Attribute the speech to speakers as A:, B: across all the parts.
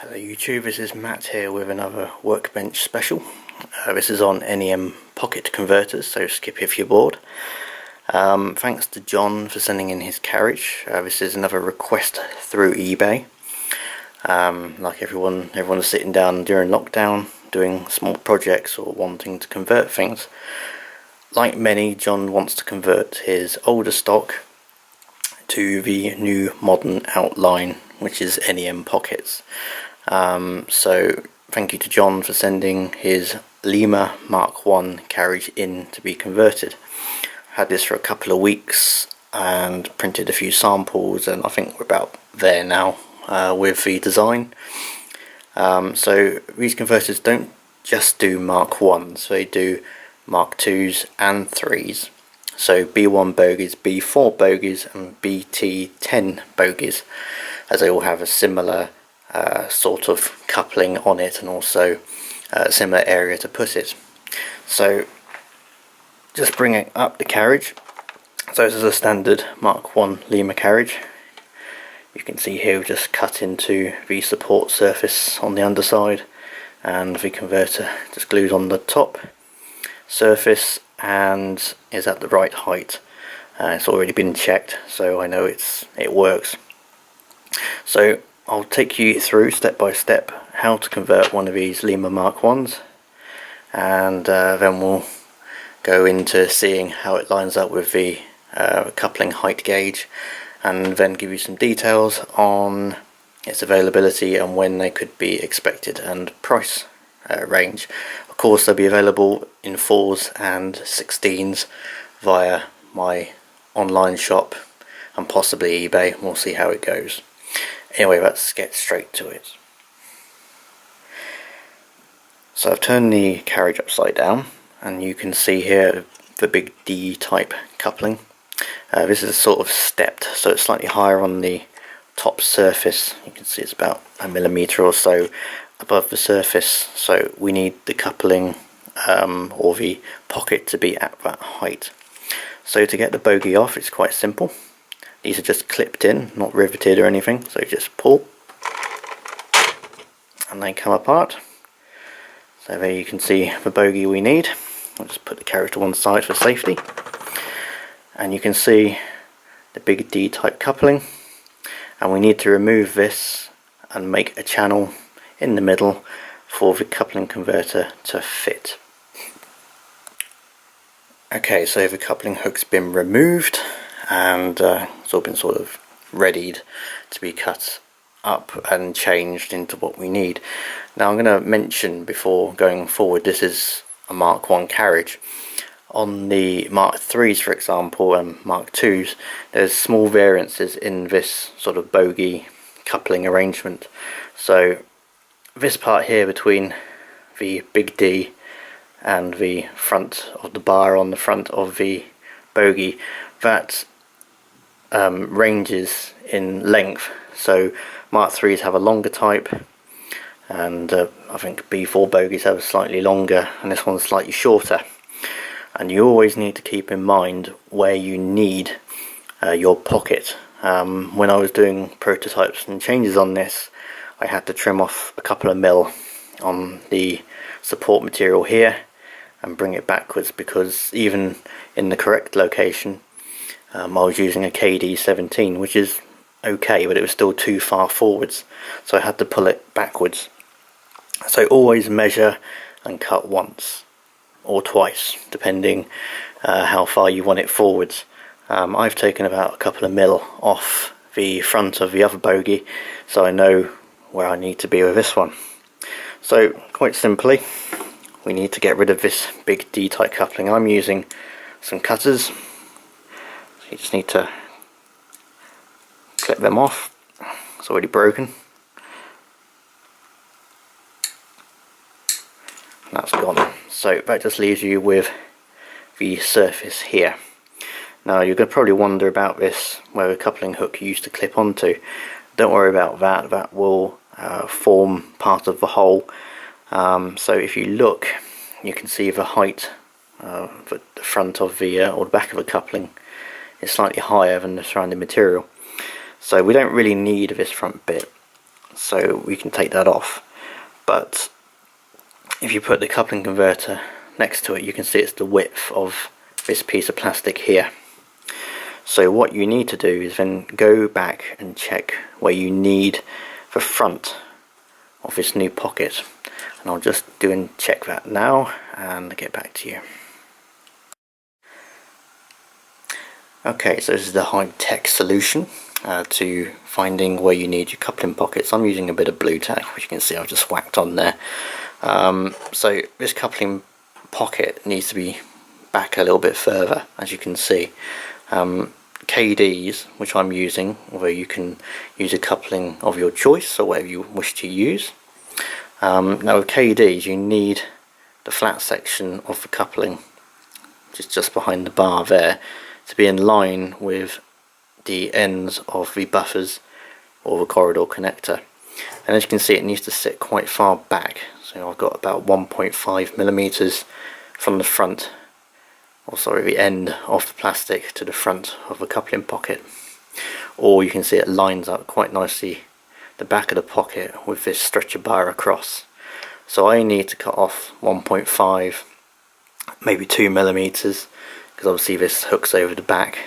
A: Hello YouTube, this is Matt here with another workbench special. This is on NEM pocket converters, so skip if you're bored. Thanks to John for sending in his carriage. This is another request through eBay. Like everyone's sitting down during lockdown doing small projects or wanting to convert things. Like many, John wants to convert his older stock to the new modern outline, which is NEM pockets. So thank you to John for sending his Lima Mk1 carriage in to be converted. Had this for a couple of weeks and printed a few samples, and I think we're about there now with the design. So these converters don't just do Mk1s, they do Mk2s and 3s. So B1 bogies, B4 bogies and BT10 bogies, as they all have a similar sort of coupling on it and also a similar area to put it. So just bringing up the carriage. So this is a standard Mk1 Lima carriage. You can see here we've just cut into the support surface on the underside, and the converter just glued on the top surface and is at the right height. It's already been checked, so I know it works. So I'll take you through step by step how to convert one of these Lima Mk1s, and then we'll go into seeing how it lines up with the coupling height gauge, and then give you some details on its availability and when they could be expected and price range. Of course, they'll be available in 4s and 16s via my online shop and possibly eBay. We'll see how it goes. Anyway, let's get straight to it. So I've turned the carriage upside down, and you can see here the big D type coupling. This is sort of stepped, so it's slightly higher on the top surface. You can see it's about a millimetre or so above the surface, so we need the coupling or the pocket to be at that height. So to get the bogie off, it's quite simple. These are just clipped in, not riveted or anything, so you just pull and they come apart. So there you can see the bogie we need. I'll just put the carriage to one side for safety, and you can see the big D type coupling, and we need to remove this and make a channel in the middle for the coupling converter to fit. Okay, so the coupling hook's been removed, and it's all been sort of readied to be cut up and changed into what we need. Now I'm going to mention before going forward, this is a Mk1 carriage. On the Mk3s, for example, and Mk2s, there's small variances in this sort of bogie coupling arrangement. So this part here between the big D and the front of the bar on the front of the bogie, that ranges in length. So Mk3s have a longer type, and I think B4 bogies have a slightly longer, and this one's slightly shorter. And you always need to keep in mind where you need your pocket. When I was doing prototypes and changes on this, I had to trim off a couple of mil on the support material here and bring it backwards, because even in the correct location, I was using a Kadee 17, which is okay, but it was still too far forwards, so I had to pull it backwards. So always measure and cut once or twice, depending how far you want it forwards. I've taken about a couple of mil off the front of the other bogie, so I know where I need to be with this one. So quite simply, we need to get rid of this big D type coupling. I'm using some cutters, so you just need to clip them off. It's already broken. That's gone. So that just leaves you with the surface here. Now you're going to probably wonder about this, where the coupling hook used to clip onto. Don't worry about that, that will form part of the hole. So if you look, you can see the height of the front of the or the back of the coupling is slightly higher than the surrounding material. So we don't really need this front bit. so we can take that off. But if you put the coupling converter next to it, you can see it's the width of this piece of plastic here. So what you need to do is then go back and check where you need the front of this new pocket, and I'll just do and check that now and get back to you. Okay, so this is the high-tech solution to finding where you need your coupling pockets. I'm using a bit of blue tack, which you can see I've just whacked on there. So this coupling pocket needs to be back a little bit further, as you can see. Kadees, which I'm using, although you can use a coupling of your choice or whatever you wish to use. Now with Kadees, you need the flat section of the coupling, which is just behind the bar there, to be in line with the ends of the buffers or the corridor connector. And as you can see, it needs to sit quite far back, so I've got about 1.5 millimeters from the front, or sorry, the end of the plastic to the front of the coupling pocket. Or you can see it lines up quite nicely the back of the pocket with this stretcher bar across. So I need to cut off 1.5, maybe 2 millimeters, because obviously this hooks over the back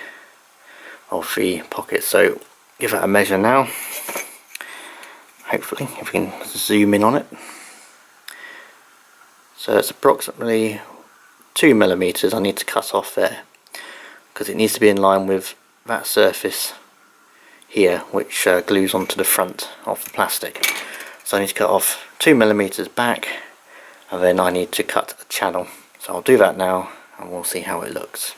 A: of the pocket. So give that a measure now. Hopefully, if we can zoom in on it. So it's approximately 2 millimeters I need to cut off there, because it needs to be in line with that surface here, which glues onto the front of the plastic. So I need to cut off 2 millimeters back, and then I need to cut a channel. So I'll do that now and we'll see how it looks.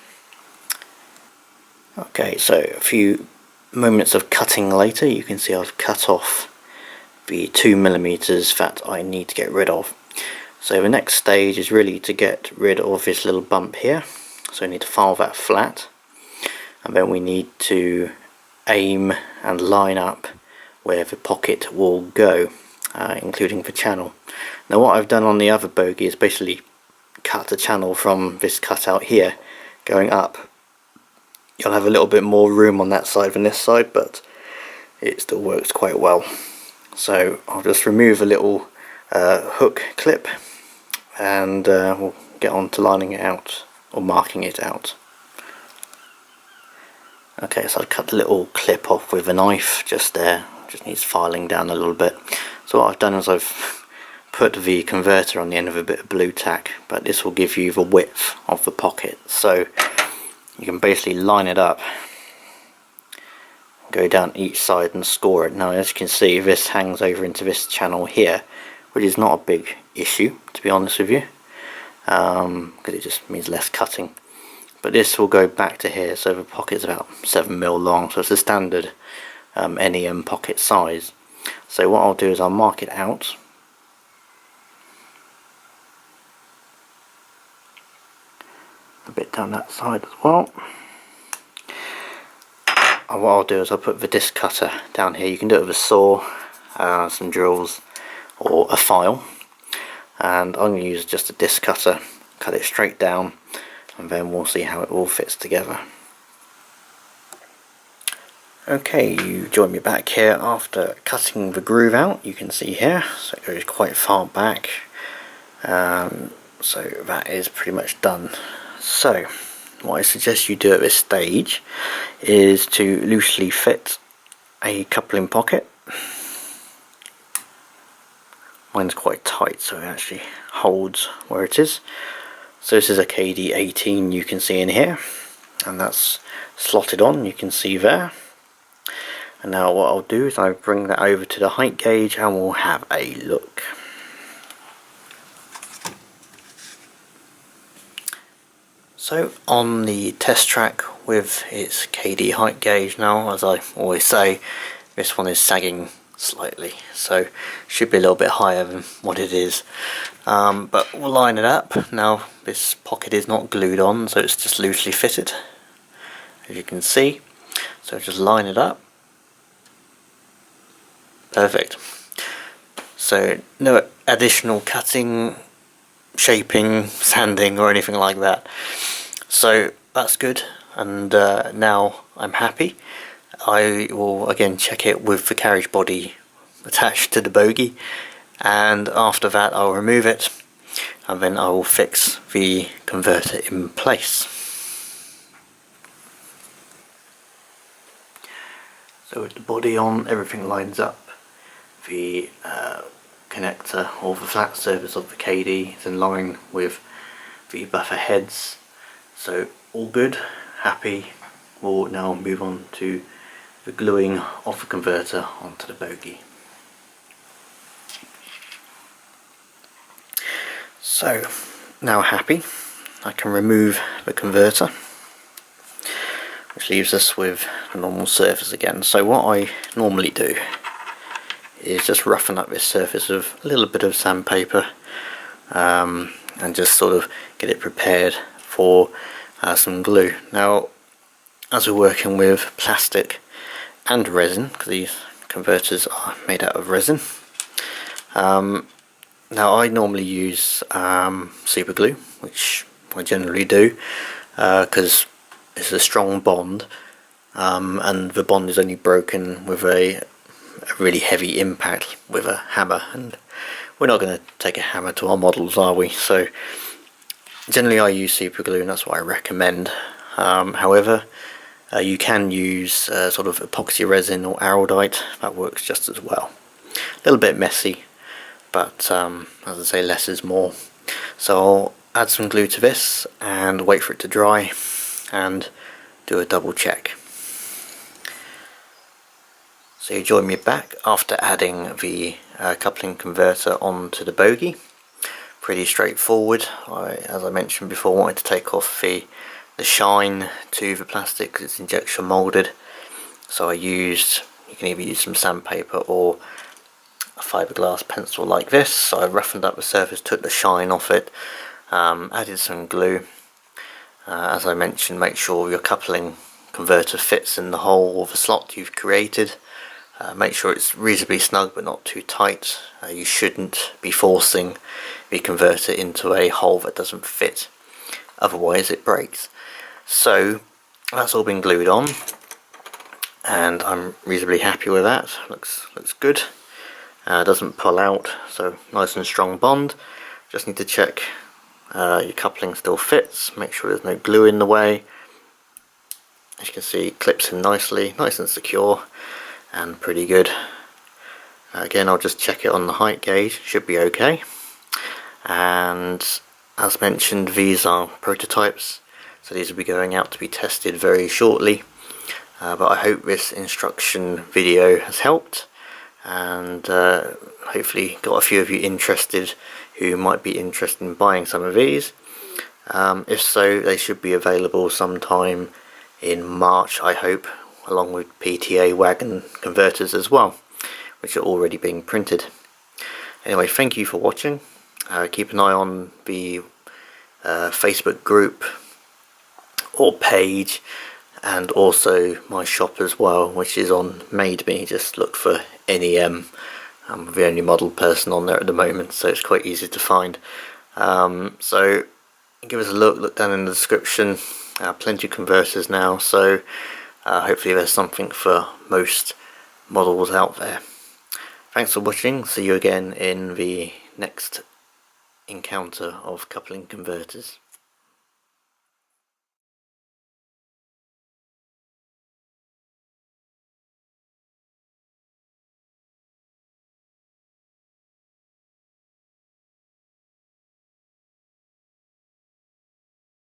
A: Okay, so a few moments of cutting later, you can see I've cut off the 2 millimeters that I need to get rid of. So the next stage is really to get rid of this little bump here. So we need to file that flat, and then we need to aim and line up where the pocket will go, including the channel. Now what I've done on the other bogie is basically cut a channel from this cutout here going up. You'll have a little bit more room on that side than this side, but it still works quite well. So I'll just remove a little hook clip, and we'll get on to lining it out or marking it out. Okay, so I've cut the little clip off with a knife just there. Just needs filing down a little bit. So what I've done is I've put the converter on the end of a bit of blue tack, but this will give you the width of the pocket. So you can basically line it up, go down each side and score it. Now as you can see, this hangs over into this channel here, which is not a big issue, to be honest with you, because it just means less cutting. But this will go back to here, so the pocket's about 7mm long, so it's a standard NEM pocket size. So what I'll do is I'll mark it out. A bit down that side as well. And what I'll do is I'll put the disc cutter down here. You can do it with a saw, some drills, or a file. And I'm going to use just a disc cutter, cut it straight down, and then we'll see how it all fits together. Okay, you join me back here after cutting the groove out. You can see here, so it goes quite far back. So that is pretty much done. So what I suggest you do at this stage is to loosely fit a coupling pocket. Mine's quite tight, so it actually holds where it is. So this is a Kadee 18 you can see in here, and that's slotted on, you can see there. And now what I'll do is I'll bring that over to the height gauge and we'll have a look. So on the test track with its Kadee height gauge now, as I always say, this one is sagging slightly, so should be a little bit higher than what it is. But we'll line it up. Now this pocket is not glued on, so it's just loosely fitted, as you can see. So just line it up. Perfect. So no additional cutting, shaping, sanding or anything like that. So that's good, and now I'm happy. I will again check it with the carriage body attached to the bogie, and after that I'll remove it and then I will fix the converter in place. So with the body on, everything lines up. The connector or the flat surface of the Kadee is in line with the buffer heads, so all good, happy. We'll now move on to the gluing of the converter onto the bogie. So now happy, I can remove the converter, which leaves us with a normal surface again. So what I normally do is just roughen up this surface with a little bit of sandpaper and just sort of get it prepared for some glue. Now, as we're working with plastic and resin, because these converters are made out of resin, now I normally use super glue, which I generally do because it's a strong bond, and the bond is only broken with a really heavy impact with a hammer, and we're not going to take a hammer to our models, are we? So generally I use super glue, and that's what I recommend. However, you can use sort of epoxy resin or Araldite, that works just as well. A little bit messy, but as I say, less is more. So I'll add some glue to this and wait for it to dry and do a double check. So you join me back after adding the coupling converter onto the bogie. Pretty straightforward. As I mentioned before, I wanted to take off the shine to the plastic because it's injection molded. So you can either use some sandpaper or a fiberglass pencil like this. So I roughened up the surface, took the shine off it, added some glue. As I mentioned, make sure your coupling converter fits in the hole or the slot you've created. Make sure it's reasonably snug but not too tight. You shouldn't be forcing the converter into a hole that doesn't fit, otherwise it breaks. So that's all been glued on, and I'm reasonably happy with that. Looks good. Doesn't pull out, so nice and strong bond. Just need to check your coupling still fits, make sure there's no glue in the way. As you can see, it clips in nicely, nice and secure and pretty good. Again, I'll just check it on the height gauge, should be okay. And as mentioned, these are prototypes, so these will be going out to be tested very shortly. But I hope this instruction video has helped, and hopefully got a few of you interested who might be interested in buying some of these. If so, they should be available sometime in March, I hope, along with PTA wagon converters as well, which are already being printed. Anyway, thank you for watching. Keep an eye on the Facebook group or page, and also my shop as well, which is on Made Me. Just look for NEM. I'm the only model person on there at the moment, so it's quite easy to find. So give us a look down in the description. Plenty of converters now, so hopefully there's something for most models out there. Thanks for watching. See you again in the next encounter of coupling converters.